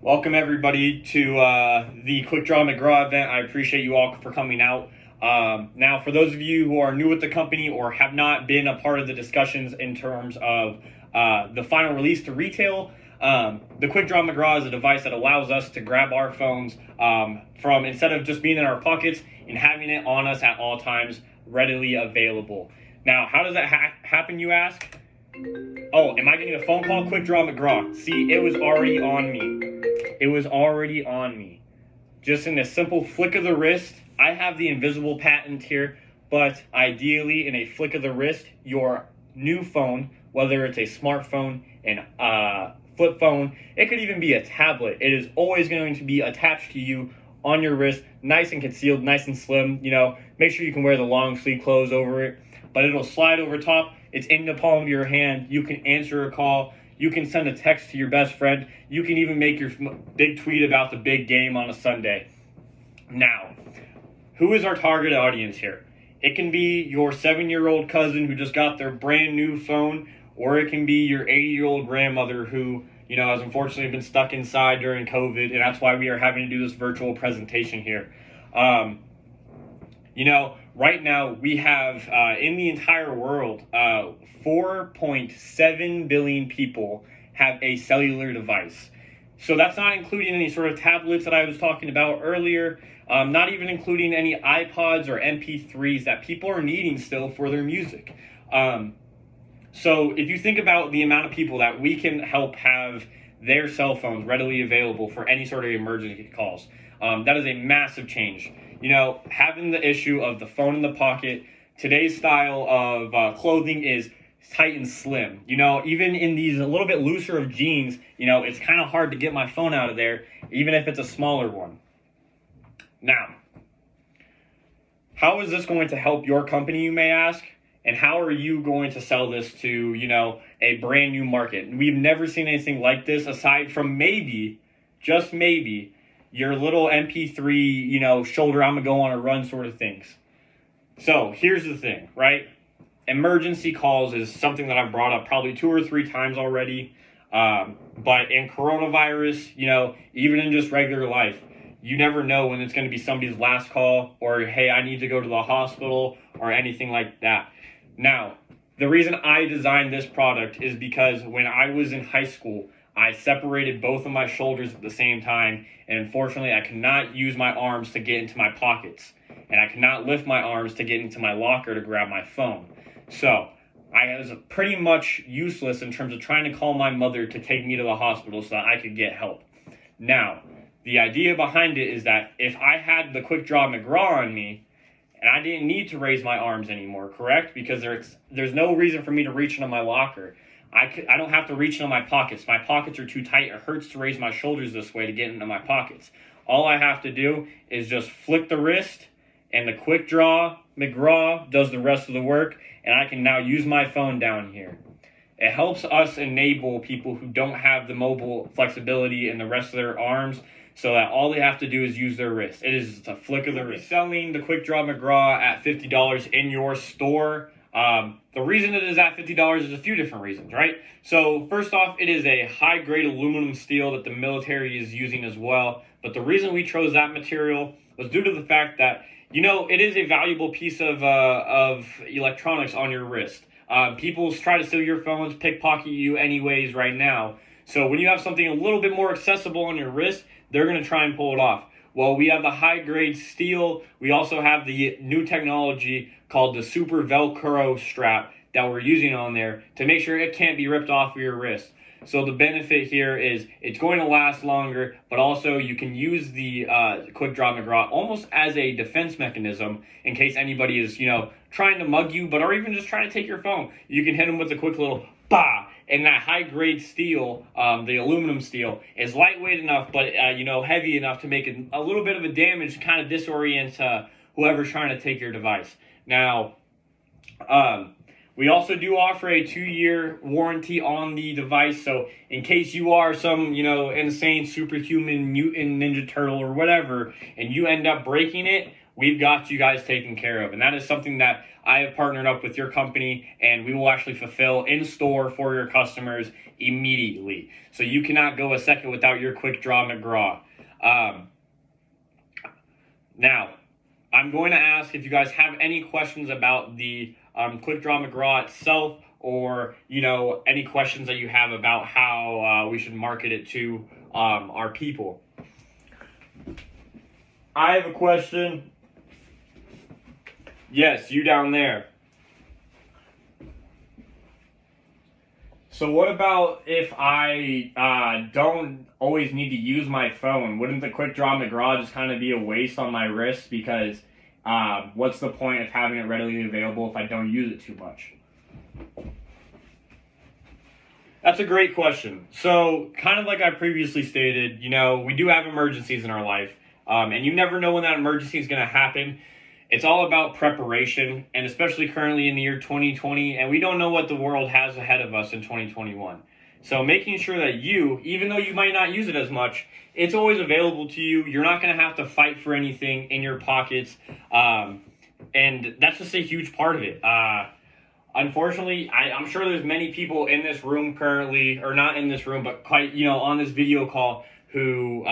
Welcome everybody to the Quick Draw McGraw event. I appreciate you all for coming out. Now, for those of you who are new with the company or have not been a part of the discussions in terms of the final release to retail, the Quick Draw McGraw is a device that allows us to grab our phones from instead of just being in our pockets and having it on us at all times, readily available. Now, how does that happen, you ask? Oh, am I getting a phone call? Quick Draw McGraw. See, it was already on me. It was already on me. Just in a simple flick of the wrist. I have the invisible patent here, but ideally in a flick of the wrist, your new phone, whether it's a smartphone, an flip phone, it could even be a tablet. It is always going to be attached to you on your wrist, nice and concealed, nice and slim. Make sure you can wear the long sleeve clothes over it, but it'll slide over top. It's in the palm of your hand. You can answer a call. You can send a text to your best friend. You can even make your big tweet about the big game on a Sunday. Now, who is our target audience here? It can be your 7-year-old cousin who just got their brand new phone, or it can be your 80-year-old grandmother who, has unfortunately been stuck inside during COVID, and that's why we are having to do this virtual presentation here. Right now we have in the entire world 4.7 billion people have a cellular device. So that's not including any sort of tablets that I was talking about earlier, not even including any iPods or MP3s that people are needing still for their music. So if you think about the amount of people that we can help have their cell phones readily available for any sort of emergency calls, that is a massive change. Having the issue of the phone in the pocket, today's style of clothing is tight and slim. Even in these a little bit looser of jeans, it's kind of hard to get my phone out of there, even if it's a smaller one. Now, how is this going to help your company, you may ask? And how are you going to sell this to, a brand new market? We've never seen anything like this aside from maybe, just maybe, your little MP3, shoulder, I'm going to go on a run sort of things. So here's the thing, right? Emergency calls is something that I've brought up probably 2 or 3 times already. But in coronavirus, even in just regular life, you never know when it's going to be somebody's last call or, hey, I need to go to the hospital or anything like that. Now, the reason I designed this product is because when I was in high school, I separated both of my shoulders at the same time, and unfortunately, I could not use my arms to get into my pockets, and I could not lift my arms to get into my locker to grab my phone. So I was pretty much useless in terms of trying to call my mother to take me to the hospital so that I could get help. Now, the idea behind it is that if I had the Quick Draw McGraw on me, and I didn't need to raise my arms anymore, correct? Because there's no reason for me to reach into my locker. I don't have to reach into my pockets. My pockets are too tight. It hurts to raise my shoulders this way to get into my pockets. All I have to do is just flick the wrist, and the Quick Draw McGraw does the rest of the work, and I can now use my phone down here. It helps us enable people who don't have the mobile flexibility in the rest of their arms so that all they have to do is use their wrist. It is just a flick of the wrist. Selling the Quick Draw McGraw at $50 in your store. The reason it is at $50 is a few different reasons, right? So first off, it is a high-grade aluminum steel that the military is using as well. But the reason we chose that material was due to the fact that, it is a valuable piece of electronics on your wrist. People try to steal your phones, pickpocket you anyways right now. So when you have something a little bit more accessible on your wrist, they're going to try and pull it off. Well, we have the high-grade steel. We also have the new technology called the Super Velcro strap that we're using on there to make sure it can't be ripped off of your wrist. So the benefit here is it's going to last longer, but also you can use the Quick Draw McGraw almost as a defense mechanism in case anybody is, trying to mug you, or even just trying to take your phone. You can hit them with a quick little bah. And that high-grade steel, the aluminum steel, is lightweight enough, but heavy enough to make a little bit of a damage to kind of disorient whoever's trying to take your device. Now, we also do offer a 2-year warranty on the device, so in case you are some, insane superhuman mutant ninja turtle or whatever, and you end up breaking it, we've got you guys taken care of. And that is something that I have partnered up with your company, and we will actually fulfill in store for your customers immediately. So you cannot go a second without your Quick Draw McGraw. Now, I'm going to ask if you guys have any questions about the Quick Draw McGraw itself, or any questions that you have about how we should market it to our people. I have a question. Yes, you down there. So what about if I don't always need to use my phone? Wouldn't the Quick Draw McGraw just kind of be a waste on my wrist? Because what's the point of having it readily available if I don't use it too much? That's a great question. So kind of like I previously stated, we do have emergencies in our life, and you never know when that emergency is going to happen. It's all about preparation, and especially currently in the year 2020, and we don't know what the world has ahead of us in 2021. So making sure that you, even though you might not use it as much, it's always available to you. You're not going to have to fight for anything in your pockets, and that's just a huge part of it. Unfortunately, I'm sure there's many people in this room currently, or not in this room, but quite, on this video call who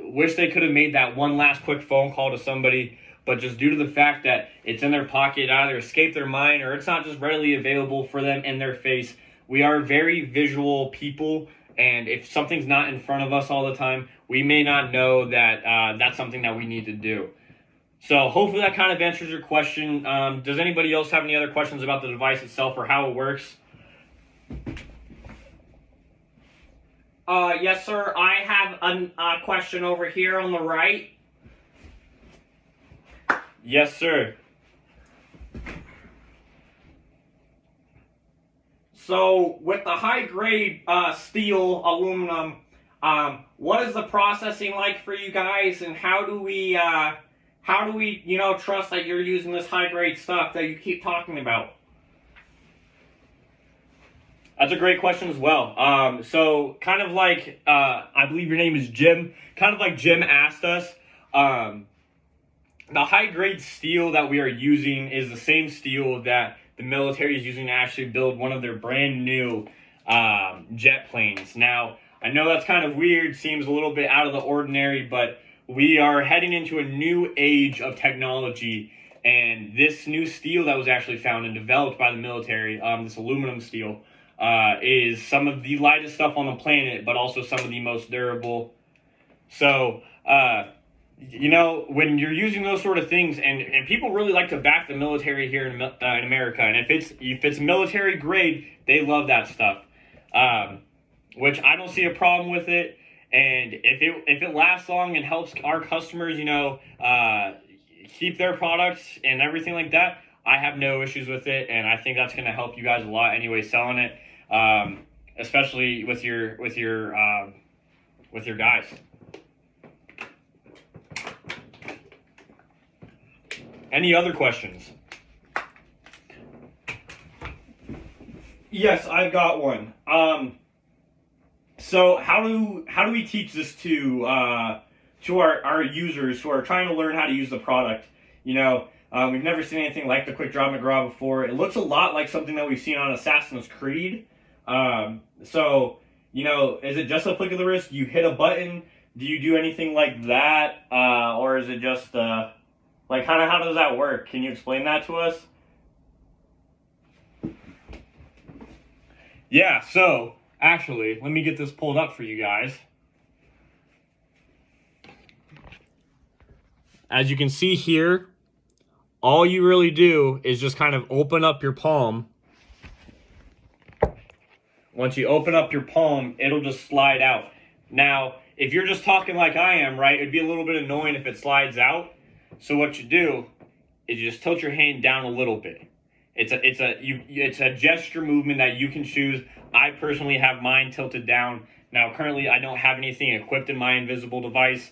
wish they could have made that one last quick phone call to somebody, but just due to the fact that it's in their pocket, either escaped their mind or it's not just readily available for them in their face. We are very visual people, and if something's not in front of us all the time, we may not know that that's something that we need to do. So hopefully that kind of answers your question. Does anybody else have any other questions about the device itself or how it works? Yes, sir. I have a question over here on the right. Yes, sir. So with the high-grade steel aluminum, what is the processing like for you guys, and how do we trust that you're using this high-grade stuff that you keep talking about? That's a great question as well. So kind of like, I believe your name is Jim, kind of like Jim asked us, the high-grade steel that we are using is the same steel that the military is using to actually build one of their brand new jet planes. Now, I know that's kind of weird, seems a little bit out of the ordinary, but we are heading into a new age of technology, and this new steel that was actually found and developed by the military, this aluminum steel, is some of the lightest stuff on the planet, but also some of the most durable. So, when you're using those sort of things, and people really like to back the military here in America, and if it's military grade, they love that stuff, which I don't see a problem with it. And if it lasts long and helps our customers, keep their products and everything like that, I have no issues with it, and I think that's going to help you guys a lot anyway selling it, especially with your guys. Any other questions? Yes, I've got one. So how do we teach this to our users who are trying to learn how to use the product? We've never seen anything like the Quick Draw McGraw before. It looks a lot like something that we've seen on Assassin's Creed. So is it just a flick of the wrist? You hit a button? Do you do anything like that, or is it just how does that work? Can you explain that to us? Yeah, so actually, let me get this pulled up for you guys. As you can see here, all you really do is just kind of open up your palm. Once you open up your palm, it'll just slide out. Now, if you're just talking like I am, right, it'd be a little bit annoying if it slides out. So what you do is you just tilt your hand down a little bit. It's a gesture movement that you can choose. I personally have mine tilted down. Now, currently, I don't have anything equipped in my invisible device,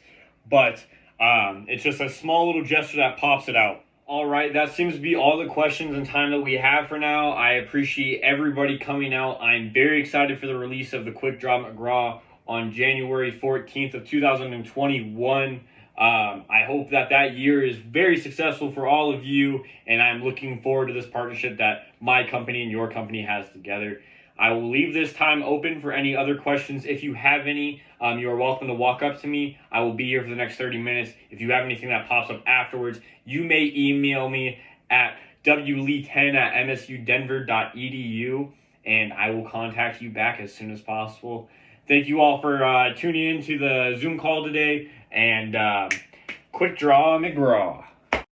but it's just a small little gesture that pops it out. All right, that seems to be all the questions and time that we have for now. I appreciate everybody coming out. I'm very excited for the release of the Quick Draw McGraw on January 14th of 2021. I hope that year is very successful for all of you, and I'm looking forward to this partnership that my company and your company has together. I will leave this time open for any other questions. If you have any, you are welcome to walk up to me. I will be here for the next 30 minutes. If you have anything that pops up afterwards, you may email me at wlee10@msudenver.edu, and I will contact you back as soon as possible. Thank you all for tuning in to the Zoom call today, and quick draw McGraw.